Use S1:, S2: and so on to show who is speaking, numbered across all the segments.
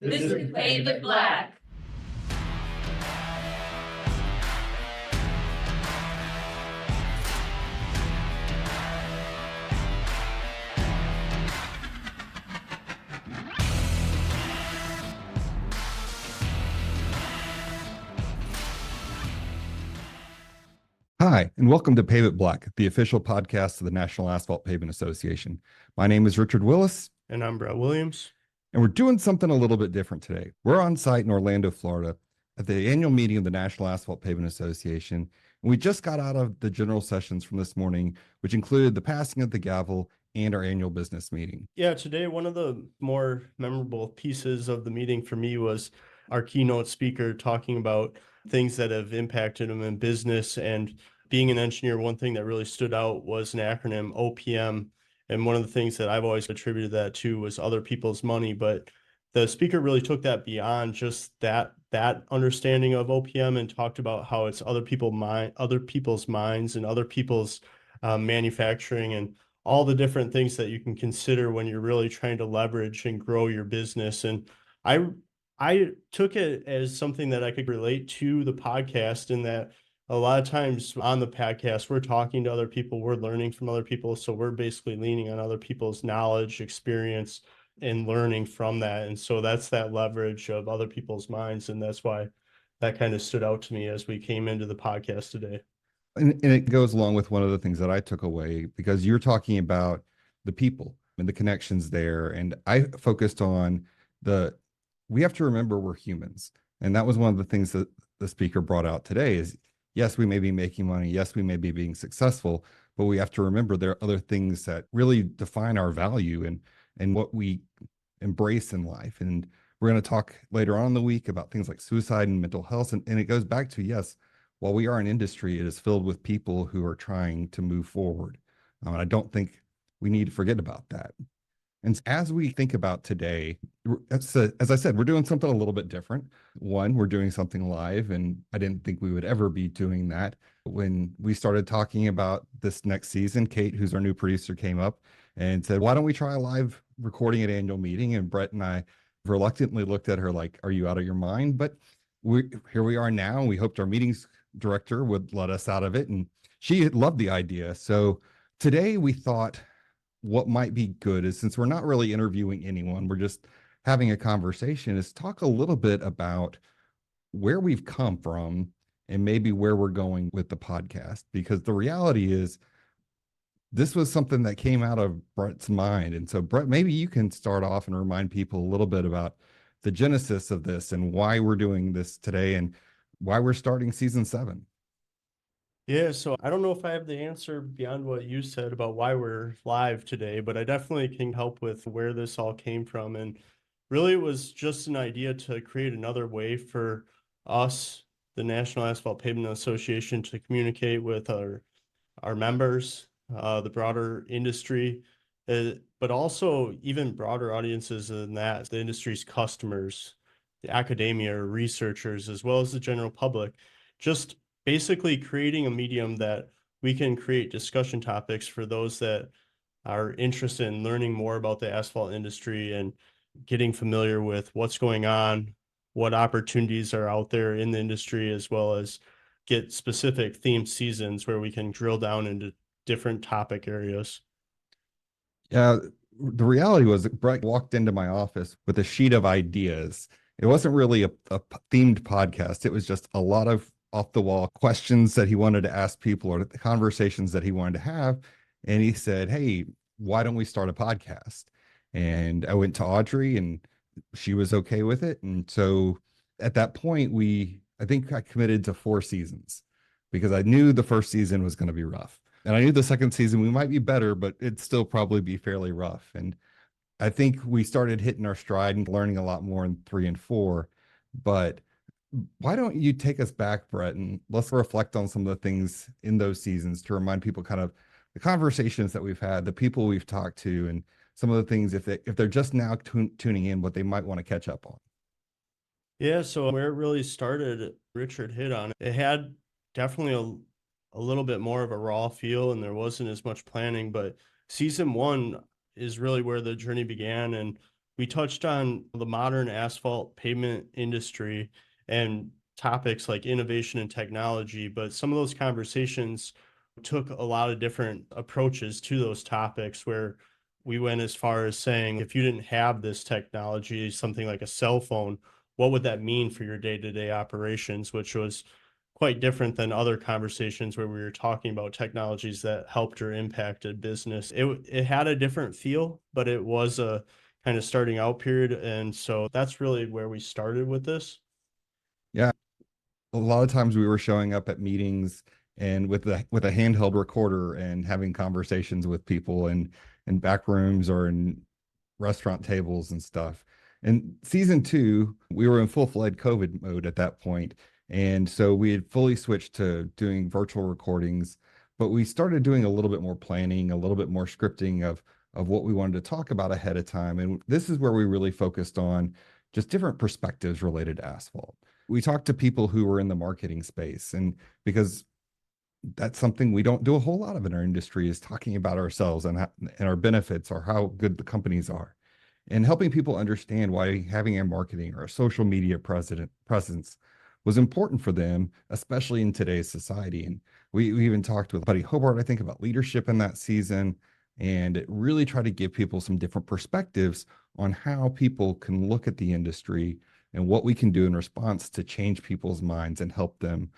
S1: This is Pave It Black.
S2: Hi, and welcome to Pave It Black, the official podcast of the National Asphalt Pavement Association. My name is Richard Willis.
S3: And I'm Brett Williams.
S2: And we're doing something a little bit different today. We're on site in Orlando, Florida, at the annual meeting of the National Asphalt Pavement Association. And we just got out of the general sessions from this morning, which included the passing of the gavel and our annual business meeting.
S3: Yeah, today one of the more memorable pieces of the meeting for me was our keynote speaker talking about things that have impacted him in business. And being an engineer, one thing that really stood out was an acronym, OPM. And one of the things that I've always attributed that to was other people's money. But the speaker really took that beyond just that understanding of OPM and talked about how it's other people's minds and other people's manufacturing and all the different things that you can consider when you're really trying to leverage and grow your business. And I took it as something that I could relate to the podcast, in that a lot of times on the podcast, we're talking to other people, we're learning from other people. So we're basically leaning on other people's knowledge, experience, and learning from that. And so that's that leverage of other people's minds. And that's why that kind of stood out to me as we came into the podcast today.
S2: And it goes along with one of the things that I took away, because you're talking about the people and the connections there. And I focused on we have to remember we're humans. And that was one of the things that the speaker brought out today is, yes, we may be making money. Yes, we may be being successful, but we have to remember there are other things that really define our value and what we embrace in life. And we're going to talk later on in the week about things like suicide and mental health. And it goes back to, yes, while we are an industry, it is filled with people who are trying to move forward. And I don't think we need to forget about that. And as we think about today, as I said, we're doing something a little bit different. One, we're doing something live, and I didn't think we would ever be doing that. When we started talking about this next season, Kate, who's our new producer, came up and said, why don't we try a live recording at annual meeting? And Brett and I reluctantly looked at her like, are you out of your mind? But here we are now, and we hoped our meetings director would let us out of it. And she loved the idea. So today we thought, what might be good is, since we're not really interviewing anyone, we're just having a conversation, is talk a little bit about where we've come from and maybe where we're going with the podcast. Because the reality is, this was something that came out of Brett's mind. And so Brett, maybe you can start off and remind people a little bit about the genesis of this and why we're doing this today and why we're starting season 7.
S3: Yeah, so I don't know if I have the answer beyond what you said about why we're live today, but I definitely can help with where this all came from. And really, it was just an idea to create another way for us, the National Asphalt Pavement Association, to communicate with our members, the broader industry, but also even broader audiences than that, the industry's customers, the academia or researchers, as well as the general public. Just basically creating a medium that we can create discussion topics for those that are interested in learning more about the asphalt industry and getting familiar with what's going on, what opportunities are out there in the industry, as well as get specific themed seasons where we can drill down into different topic areas.
S2: Yeah, the reality was that Brett walked into my office with a sheet of ideas. It wasn't really a themed podcast. It was just a lot of off the wall questions that he wanted to ask people, or the conversations that he wanted to have. And he said, hey, why don't we start a podcast? And I went to Audrey and she was okay with it. And so at that point, I think I committed to 4 seasons, because I knew the first season was going to be rough. And I knew the second season we might be better, but it'd still probably be fairly rough. And I think we started hitting our stride and learning a lot more in 3 and 4. But why don't you take us back, Brett, and let's reflect on some of the things in those seasons to remind people kind of the conversations that we've had, the people we've talked to, and some of the things, if they're just now tuning in, what they might want to catch up on.
S3: Yeah, so where it really started, Richard hit on it. It had definitely a little bit more of a raw feel, and there wasn't as much planning, but season 1 is really where the journey began. And we touched on the modern asphalt pavement industry and topics like innovation and technology, but some of those conversations took a lot of different approaches to those topics where we went as far as saying, if you didn't have this technology, something like a cell phone, what would that mean for your day-to-day operations, which was quite different than other conversations where we were talking about technologies that helped or impacted business. It had a different feel, but it was a kind of starting out period. And so that's really where we started with this.
S2: Yeah. A lot of times we were showing up at meetings and with a handheld recorder and having conversations with people in back rooms or in restaurant tables and stuff. And season two, we were in full-fledged COVID mode at that point. And so we had fully switched to doing virtual recordings, but we started doing a little bit more planning, a little bit more scripting of what we wanted to talk about ahead of time. And this is where we really focused on just different perspectives related to asphalt. We talked to people who were in the marketing space, and because that's something we don't do a whole lot of in our industry, is talking about ourselves and our benefits or how good the companies are, and helping people understand why having a marketing or a social media presence was important for them, especially in today's society. And we even talked with Buddy Hobart, I think, about leadership in that season, and it really tried to give people some different perspectives on how people can look at the industry and what we can do in response to change people's minds and help them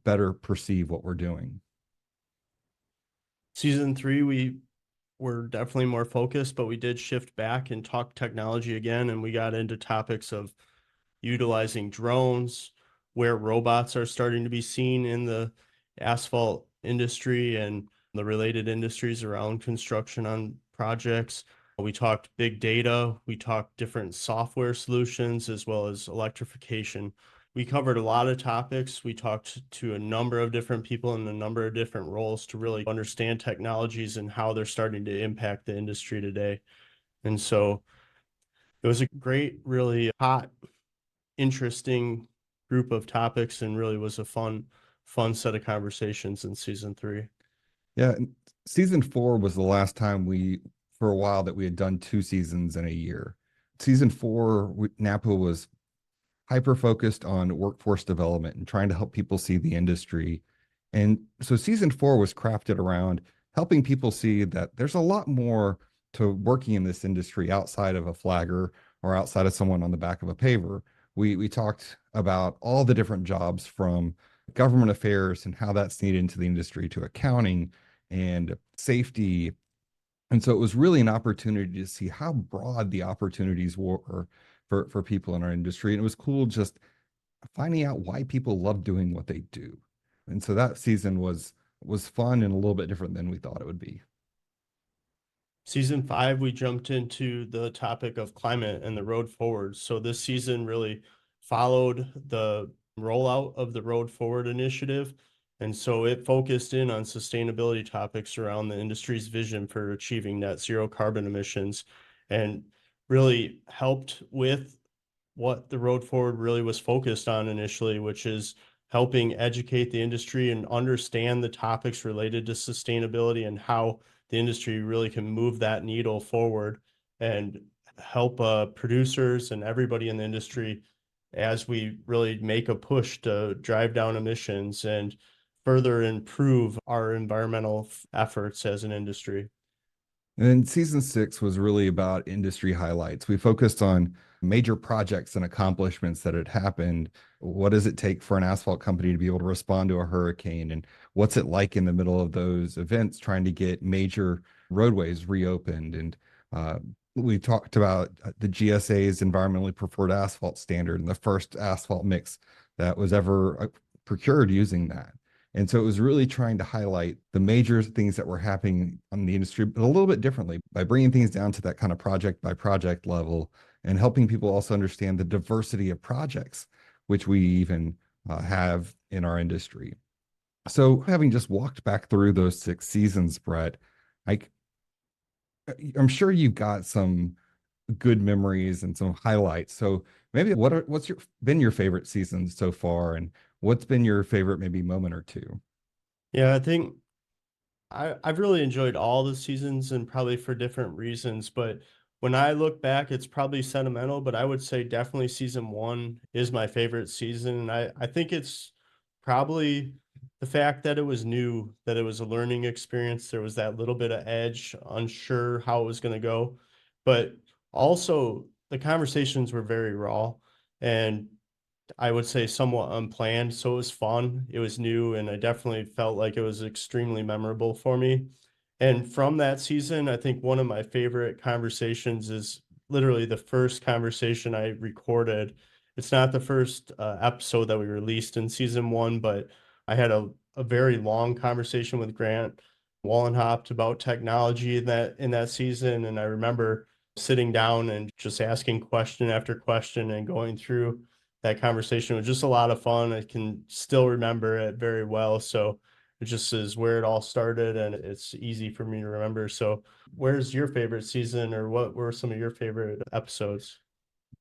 S2: better perceive what we're doing.
S3: Season three, we were definitely more focused, but we did shift back and talk technology again. And we got into topics of utilizing drones, where robots are starting to be seen in the asphalt industry and the related industries around construction on projects. We talked big data, we talked different software solutions, as well as electrification. We covered a lot of topics. We talked to a number of different people in a number of different roles to really understand technologies and how they're starting to impact the industry today. And so it was a great, really hot, interesting group of topics, and really was a fun set of conversations in season three.
S2: Yeah, season four was the last time for a while, that we had done 2 seasons in a year. Season four, NAPA was hyper focused on workforce development and trying to help people see the industry. And so season four was crafted around helping people see that there's a lot more to working in this industry outside of a flagger or outside of someone on the back of a paver. We talked about all the different jobs, from government affairs and how that's needed into the industry, to accounting and safety. And so it was really an opportunity to see how broad the opportunities were for people in our industry. And it was cool just finding out why people love doing what they do. And so that season was fun and a little bit different than we thought it would be.
S3: Season five, we jumped into the topic of climate and the road forward. So this season really followed the rollout of the Road Forward initiative. And so it focused in on sustainability topics around the industry's vision for achieving net zero carbon emissions, and really helped with what the Road Forward really was focused on initially, which is helping educate the industry and understand the topics related to sustainability and how the industry really can move that needle forward and help producers and everybody in the industry as we really make a push to drive down emissions and further improve our environmental efforts as an industry.
S2: And then season six was really about industry highlights. We focused on major projects and accomplishments that had happened. What does it take for an asphalt company to be able to respond to a hurricane? And what's it like in the middle of those events trying to get major roadways reopened? And we talked about the GSA's environmentally preferred asphalt standard and the first asphalt mix that was ever procured using that. And so it was really trying to highlight the major things that were happening on the industry, but a little bit differently, by bringing things down to that kind of project by project level, and helping people also understand the diversity of projects, which we even have in our industry. So having just walked back through those 6 seasons, Brett, I'm sure you've got some good memories and some highlights. So maybe what's been your favorite season so far, and what's been your favorite maybe moment or two?
S3: Yeah, I think I've really enjoyed all the seasons, and probably for different reasons, but when I look back, it's probably sentimental, but I would say definitely season one is my favorite season. And I think it's probably the fact that it was new, that it was a learning experience. There was that little bit of edge, unsure how it was going to go. But also, the conversations were very raw and I would say somewhat unplanned. So it was fun, it was new, and I definitely felt like it was extremely memorable for me. And from that season, I think one of my favorite conversations is literally the first conversation I recorded. It's not the first episode that we released in season one, but I had a very long conversation with Grant Wallenhopt about technology in that season. And I remember sitting down and just asking question after question and going through that conversation. It was just a lot of fun. I can still remember it very well. So it just is where it all started and it's easy for me to remember. So where's your favorite season or what were some of your favorite episodes?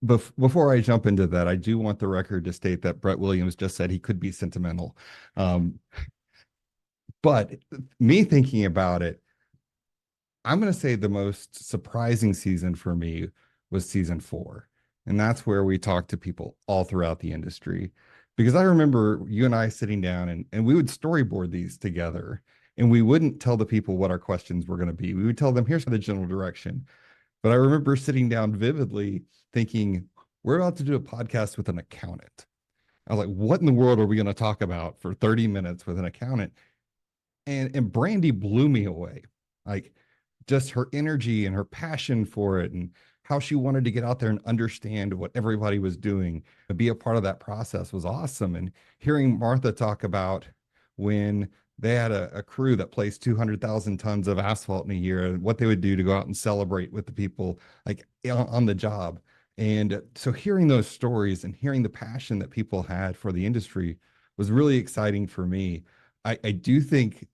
S2: Before I jump into that, I do want the record to state that Brett Williams just said he could be sentimental. But me thinking about it, I'm going to say the most surprising season for me was season 4. And that's where we talked to people all throughout the industry. Because I remember you and I sitting down and we would storyboard these together and we wouldn't tell the people what our questions were going to be. We would tell them, here's the general direction. But I remember sitting down vividly thinking, we're about to do a podcast with an accountant. I was like, what in the world are we going to talk about for 30 minutes with an accountant? And Brandy blew me away. Like just her energy and her passion for it and how she wanted to get out there and understand what everybody was doing and be a part of that process was awesome. And hearing Martha talk about when they had a crew that placed 200,000 tons of asphalt in a year and what they would do to go out and celebrate with the people like on the job. And so hearing those stories and hearing the passion that people had for the industry was really exciting for me. I do think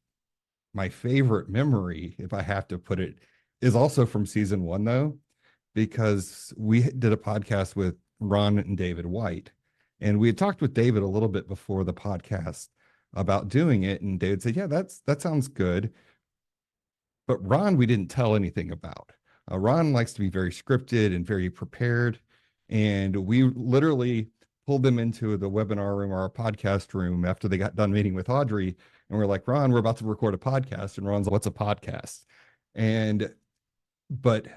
S2: my favorite memory, if I have to put it, is also from season 1, though, because we did a podcast with Ron and David White. And we had talked with David a little bit before the podcast about doing it. And David said, yeah, that sounds good. But Ron, we didn't tell anything about. Ron likes to be very scripted and very prepared. And we literally pulled them into the webinar room or our podcast room after they got done meeting with Audrey. And we're like, Ron, we're about to record a podcast. And Ron's like, what's a podcast? But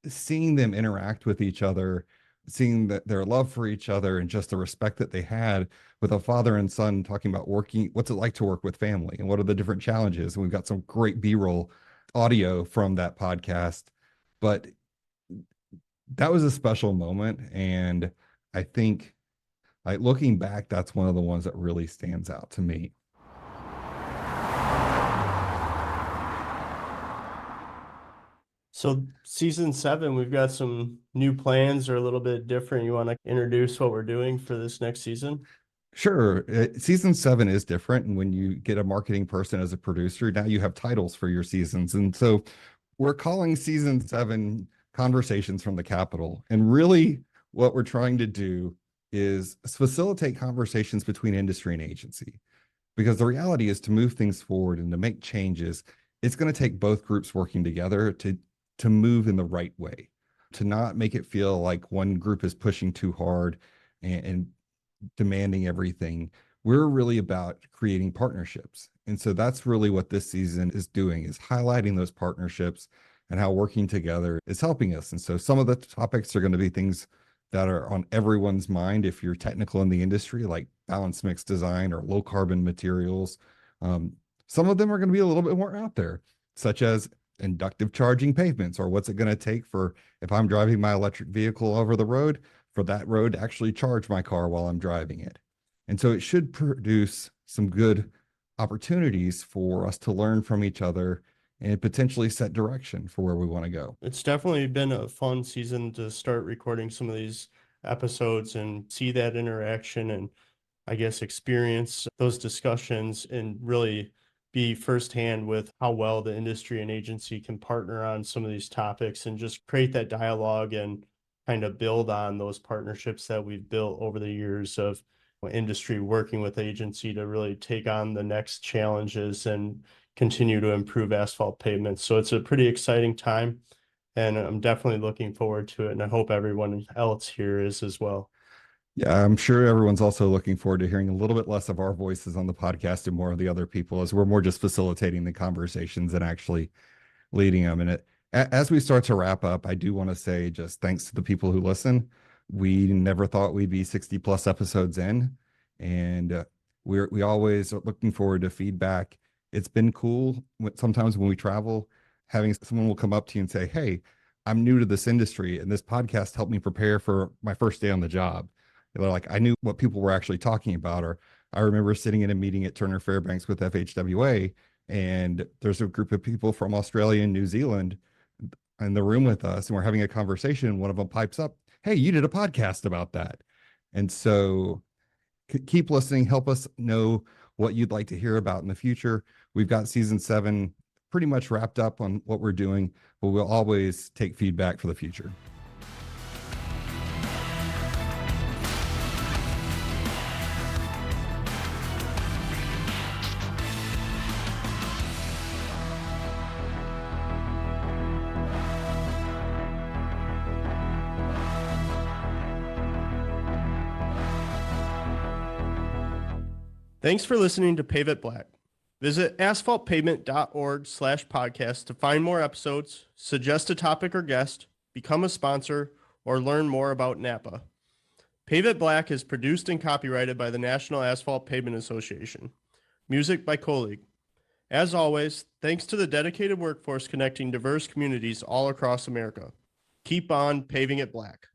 S2: seeing them interact with each other, seeing that their love for each other and just the respect that they had with a father and son talking about working, what's it like to work with family and what are the different challenges. And we've got some great B-roll audio from that podcast. But that was a special moment. And I think like looking back, that's one of the ones that really stands out to me.
S3: So season 7, we've got some new plans or a little bit different. You want to introduce what we're doing for this next season?
S2: Sure. Season 7 is different. And when you get a marketing person as a producer, now you have titles for your seasons. And so we're calling season 7 Conversations from the Capitol. And really what we're trying to do is facilitate conversations between industry and agency. Because the reality is to move things forward and to make changes, it's going to take both groups working together to move in the right way, to not make it feel like one group is pushing too hard and demanding everything. We're really about creating partnerships. And so that's really what this season is doing, is highlighting those partnerships and how working together is helping us. And so some of the topics are going to be things that are on everyone's mind if you're technical in the industry, like balanced mix design or low carbon materials. Some of them are going to be a little bit more out there, such as inductive charging pavements, or what's it going to take for, if I'm driving my electric vehicle over the road, for that road to actually charge my car while I'm driving it. And so it should produce some good opportunities for us to learn from each other and potentially set direction for where we want to go.
S3: It's definitely been a fun season to start recording some of these episodes and see that interaction and I guess experience those discussions and really be firsthand with how well the industry and agency can partner on some of these topics and just create that dialogue and kind of build on those partnerships that we've built over the years of industry working with agency to really take on the next challenges and continue to improve asphalt pavements. So it's a pretty exciting time. And I'm definitely looking forward to it. And I hope everyone else here is as well.
S2: Yeah, I'm sure everyone's also looking forward to hearing a little bit less of our voices on the podcast and more of the other people, as we're more just facilitating the conversations and actually leading them. And as we start to wrap up, I do want to say just thanks to the people who listen. We never thought we'd be 60 plus episodes in, and we always are looking forward to feedback. It's been cool. Sometimes when we travel, having someone will come up to you and say, "Hey, I'm new to this industry, and this podcast helped me prepare for my first day on the job." They're like, I knew what people were actually talking about. Or I remember sitting in a meeting at Turner Fairbanks with FHWA, and there's a group of people from Australia and New Zealand in the room with us, and we're having a conversation. And one of them pipes up, "Hey, you did a podcast about that." And so keep listening, help us know what you'd like to hear about in the future. We've got season 7 pretty much wrapped up on what we're doing, but we'll always take feedback for the future.
S3: Thanks for listening to Pave It Black. Visit asphaltpavement.org/podcast to find more episodes, suggest a topic or guest, become a sponsor, or learn more about NAPA. Pave It Black is produced and copyrighted by the National Asphalt Pavement Association. Music by Colleague. As always, thanks to the dedicated workforce connecting diverse communities all across America. Keep on paving it black.